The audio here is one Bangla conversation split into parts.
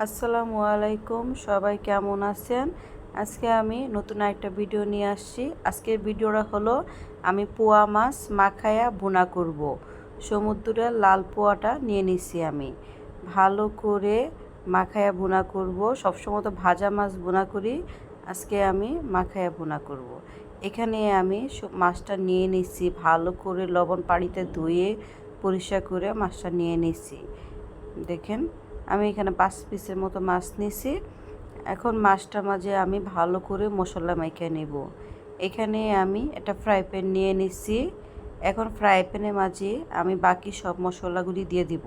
আসসালামু আলাইকুম, সবাই কেমন আছেন? আজকে আমি নতুন একটা ভিডিও নিয়ে আসছি। আজকের ভিডিওটা হলো আমি পোয়া মাছ মাখায়া ভুনা করব। সমুদ্রের লাল পোয়াটা নিয়ে নিছি আমি, ভালো করে মাখায়া ভুনা করব। সবসময় তো ভাজা মাছ ভুনা করি, আজকে আমি মাখায়া ভুনা করব। এখানে আমি মাছটা নিয়ে নিছি, ভালো করে লবণ পানিতে ধুয়ে পরিষ্কার করে মাছটা নিয়ে নিছি। দেখেন, আমি এখানে 5 পিসের মতো মাছ নিছি। এখন মাছটা মাঝে আমি ভালো করে মশলা মাখিয়ে নেব। এখানে আমি একটা ফ্রাই প্যান নিয়ে নিছি। এখন ফ্রাই প্যানের মাঝে আমি বাকি সব মশলাগুলি দিয়ে দিব।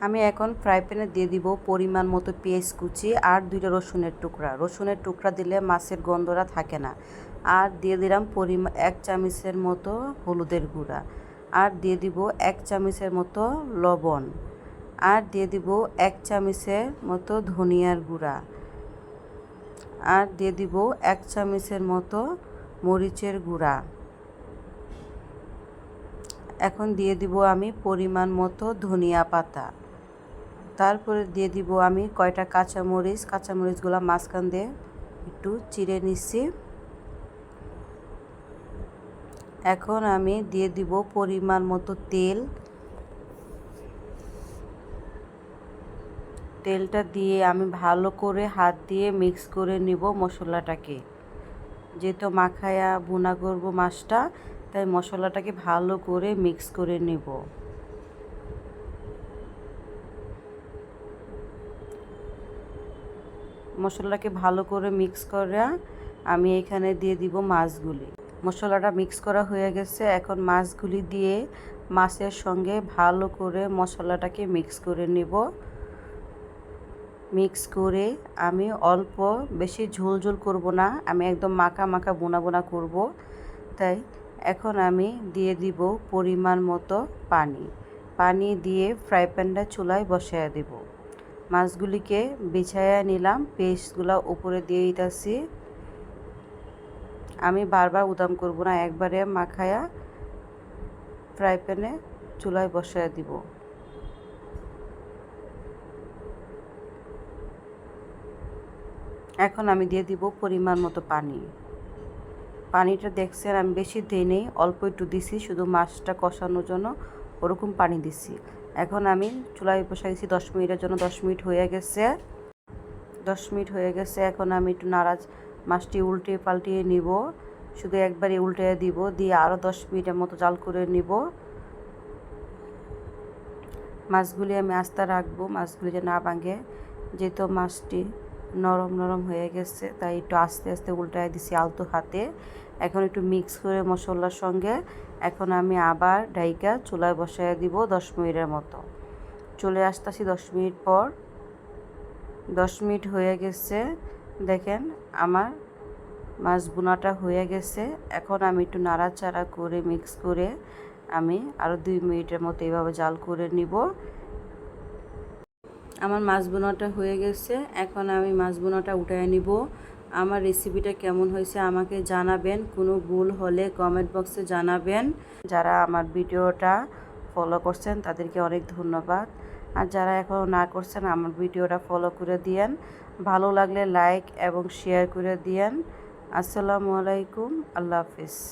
আমি এখন ফ্রাই প্যানে দিয়ে দিব পরিমাণ মতো পেঁয়াজ কুচি আর 2টা রসুনের টুকরা। রসুনের টুকরা দিলে মাছের গন্ধটা থাকে না। আর দিয়ে দিলাম 1 চামচের মতো হলুদের গুঁড়া, আর দিয়ে দিব 1 চামচের মতো লবণ, আর দিয়ে দিব 1 চামচের মতো ধনিয়ার গুঁড়া, আর দিয়ে দিব 1 চামচের মতো মরিচের গুঁড়া। এখন দিয়ে দিব আমি পরিমাণ মতো ধনিয়া পাতা। তারপরে দিয়ে দিব আমি কয়টা কাঁচামরিচ। কাঁচামরিচগুলো মাঝখান দিয়ে একটু চিড়ে নিচ্ছি। এখন আমি দিয়ে দিব পরিমাণ মতো তেল। তেলটা দিয়ে আমি ভালো করে হাত দিয়ে মিক্স করে নিব মশলাটাকে। যেহেতু মাখায়া ভুনা করব মাছটা, তাই মশলাটাকে ভালো করে মিক্স করে নেব। মশলাটাকে ভালো করে মিক্স করে আমি এখানে দিয়ে দিব মাছগুলি। মশলাটা মিক্স করা হয়ে গেছে। এখন মাছগুলি দিয়ে মাছের সঙ্গে ভালো করে মশলাটাকে মিক্স করে নেব। মিক্স করে আমি অল্প, বেশি ঝোল ঝোল করব না, আমি একদম মাখা মাখা বোনা বোনা করব। তাই এখন আমি দিয়ে দিব পরিমাণ মতো পানি। পানি দিয়ে ফ্রাই প্যানটা চুলায় বসায় দেব। মাছগুলিকে বিছায়া নিলাম, পেস্টগুলো উপরে দিয়ে দিতেছি। আমি বারবার উদাম করব না, একবারে মাখায়া ফ্রাই প্যানে চুলায় বসায় দিব। এখন আমি দিয়ে দিব পরিমাণ মতো পানি। পানিটা দেখছেন আমি বেশি দিই নেই, অল্প একটু দিছি, শুধু মাছটা কষানোর জন্য ওরকম পানি দিছি। এখন আমি চুলায় বসাইছি 10 মিনিটের জন্য। 10 মিনিট হয়ে গেছে। 10 মিনিট হয়ে গেছে। এখন আমি একটু মাছটি উল্টে পাল্টিয়ে নিব। শুধু একবারই উল্টে দিব, দিয়ে আরও 10 মিনিটের মতো জাল করে নিব। মাছগুলি আমি আস্তে রাখবো, মাছগুলি যে না ভাঙে। যেহেতু মাছটি নরম নরম হয়ে গেছে, তাই একটু আস্তে আস্তে উল্টায় দিছি আলতো হাতে। এখন একটু মিক্স করে মশলার সঙ্গে এখন আমি আবার ঢাইকা চুলায় বসায় দিব 10 মিনিটের মতো। চলে আসতেছি 10 মিনিট পর। 10 মিনিট হয়ে গেছে। দেখেন আমার মাছ ভুনাটা হয়ে গেছে। এখন আমি একটু নাড়াচাড়া করে মিক্স করে আমি আরও 2 মিনিটের মতো এইভাবে জাল করে নিব। আমার মাছ ভুনাটা হয়ে গেছে। এখন আমি মাছ ভুনাটা উঠায় নিব। আমার রেসিপিটা কেমন হয়েছে আমাকে জানাবেন। কোনো ভুল হলে কমেন্ট বক্সে জানাবেন। যারা আমার ভিডিওটা ফলো করছেন তাদেরকে অনেক ধন্যবাদ। আর যারা এখনও না করছেন আমার ভিডিওটা ফলো করে দিয়েন। ভালো লাগলে লাইক এবং শেয়ার করে দিয়েন। আসসালামু আলাইকুম, আল্লাহ হাফিজ।